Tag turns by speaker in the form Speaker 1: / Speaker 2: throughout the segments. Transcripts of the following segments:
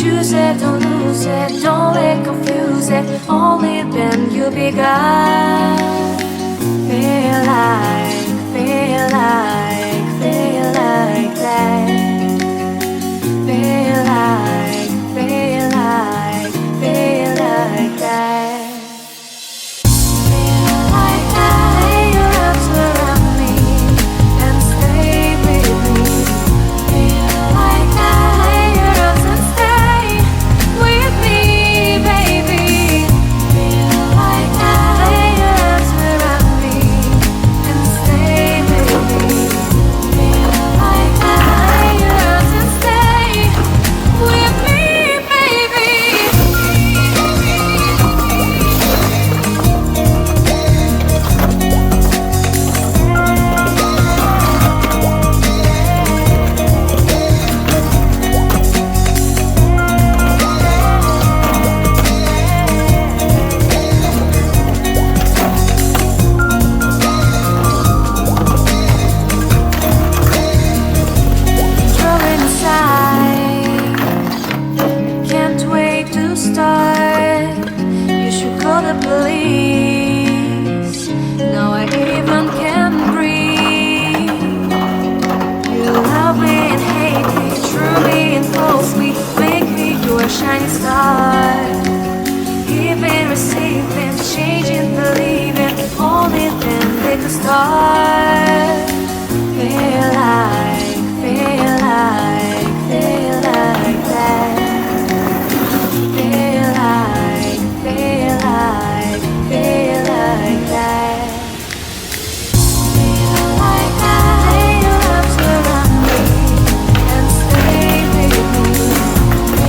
Speaker 1: choose it, don't lose it, don't let confuse it. Only then you begun. Feel like, feel like, feel like that. Feel like, feel like, feel like that. Shining star, giving, receiving, changing, believing. Only then they could start. Feel like, feel like, feel like that. Feel like, feel like, feel like that. Feel like lay your arms around me and stay with me.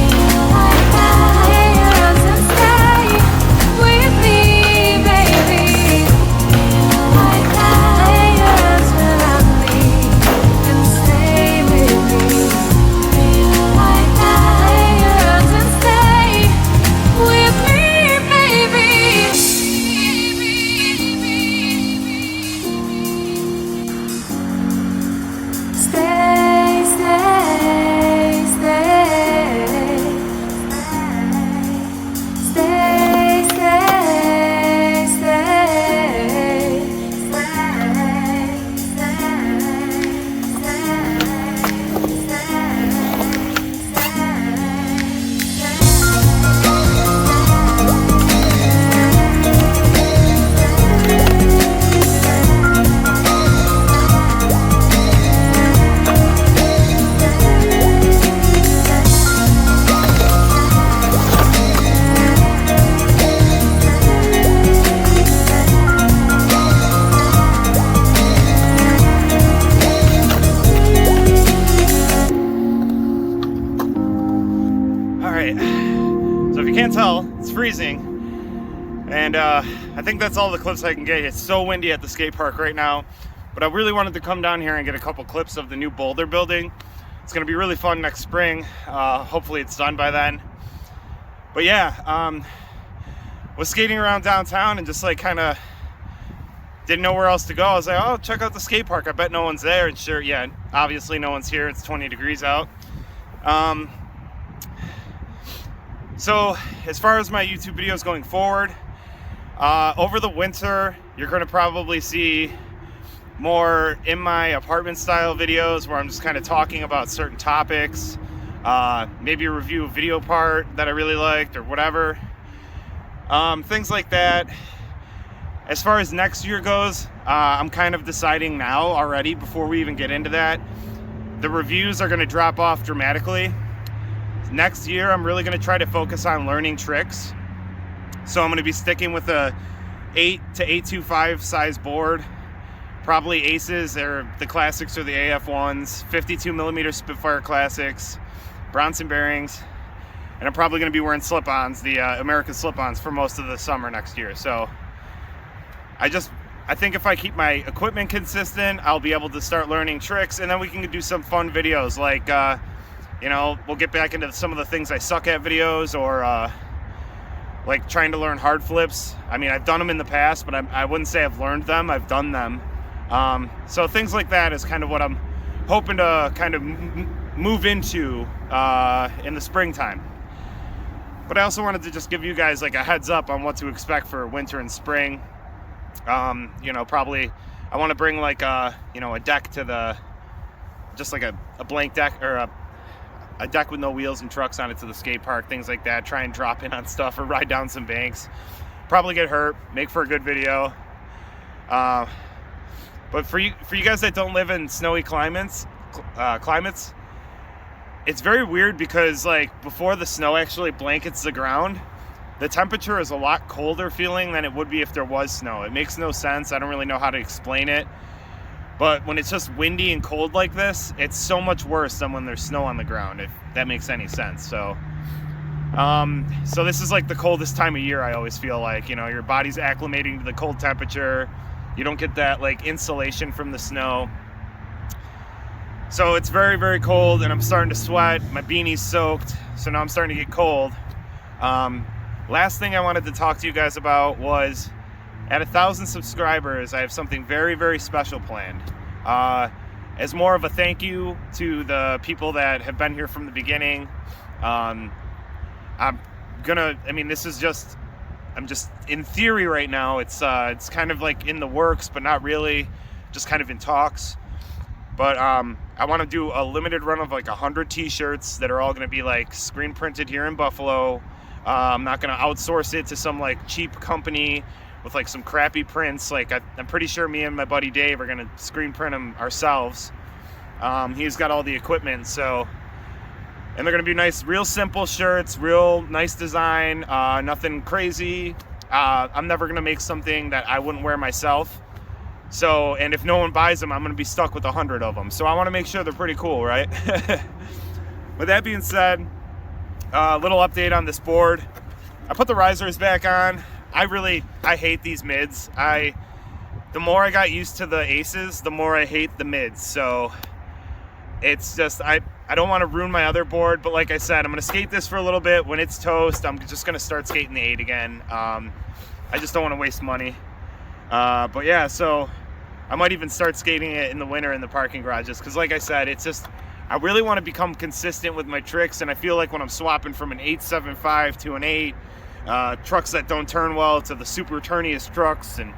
Speaker 2: So if you can't tell, it's freezing, and I think that's all the clips I can get. It's so windy at the skate park right now, but I really wanted to come down here and get a couple clips of the new boulder building. It's going to be really fun next spring. Hopefully it's done by then. But yeah, was skating around downtown and just like kind of didn't know where else to go. I was like, oh, check out the skate park. I bet no one's there. And sure, yeah, obviously no one's here. It's 20 degrees out. So as far as my YouTube videos going forward, over the winter, you're going to probably see more in my apartment style videos where I'm just kind of talking about certain topics, maybe a review of video part that I really liked or whatever, things like that. As far as next year goes, I'm kind of deciding now already before we even get into that. The reviews are going to drop off dramatically. Next year, I'm really going to try to focus on learning tricks. So I'm going to be sticking with a 8 to 825 size board. Probably Aces, or the classics, or the AF1s, 52 millimeter Spitfire classics, Bronson bearings, and I'm probably going to be wearing slip-ons, the American slip-ons, for most of the summer next year. So I think if I keep my equipment consistent, I'll be able to start learning tricks, and then we can do some fun videos like you know, we'll get back into some of the things I suck at videos, or like trying to learn hard flips. I mean, I've done them in the past, but I wouldn't say I've learned them. I've done them. So things like that is kind of what I'm hoping to kind of move into in the springtime. But I also wanted to just give you guys like a heads up on what to expect for winter and spring. You know, probably I want to bring like a, you know, a deck to the, just like a blank deck, or a deck with no wheels and trucks on it to the skate park, things like that. Try and drop in on stuff or ride down some banks. Probably get hurt, make for a good video. But for you guys that don't live in snowy climates, it's very weird because like before the snow actually blankets the ground, the temperature is a lot colder feeling than it would be if there was snow. It makes no sense. I don't really know how to explain it. But when it's just windy and cold like this, it's so much worse than when there's snow on the ground, if that makes any sense. So this is like the coldest time of year, I always feel like. You know, your body's acclimating to the cold temperature. You don't get that like insulation from the snow. So it's very, very cold, and I'm starting to sweat. My beanie's soaked, so now I'm starting to get cold. Last thing I wanted to talk to you guys about was, at 1,000 subscribers, I have something very, very special planned. As more of a thank you to the people that have been here from the beginning. I'm just in theory right now. It's kind of like in the works, but not really, just kind of in talks. But I want to do a limited run of like 100 t-shirts that are all going to be like screen printed here in Buffalo. I'm not going to outsource it to some like cheap company with like some crappy prints. Like I'm pretty sure me and my buddy Dave are going to screen print them ourselves. He's got all the equipment, so, and they're going to be nice, real simple shirts, real nice design, nothing crazy. I'm never going to make something that I wouldn't wear myself. So, and if no one buys them, I'm going to be stuck with 100 of them. So I want to make sure they're pretty cool, right? With that being said, a little update on this board. I put the risers back on. I hate these mids. The more I got used to the aces, the more I hate the mids. So it's just, I don't want to ruin my other board, but like I said, I'm going to skate this for a little bit. When it's toast, I'm just going to start skating the 8 again. I just don't want to waste money. But yeah, so I might even start skating it in the winter in the parking garages, because like I said, it's just, I really want to become consistent with my tricks, and I feel like when I'm swapping from an 8.75 to an 8, trucks that don't turn well to the super turniest trucks, and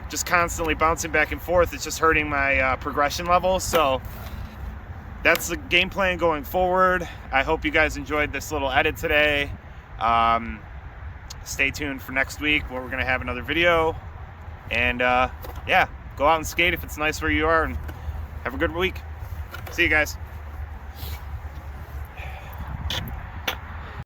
Speaker 2: just constantly bouncing back and forth, it's just hurting my progression level. So that's the game plan going forward. I hope you guys enjoyed this little edit today. Stay tuned for next week where we're going to have another video. And yeah, go out and skate if it's nice where you are, and have a good week. See you guys.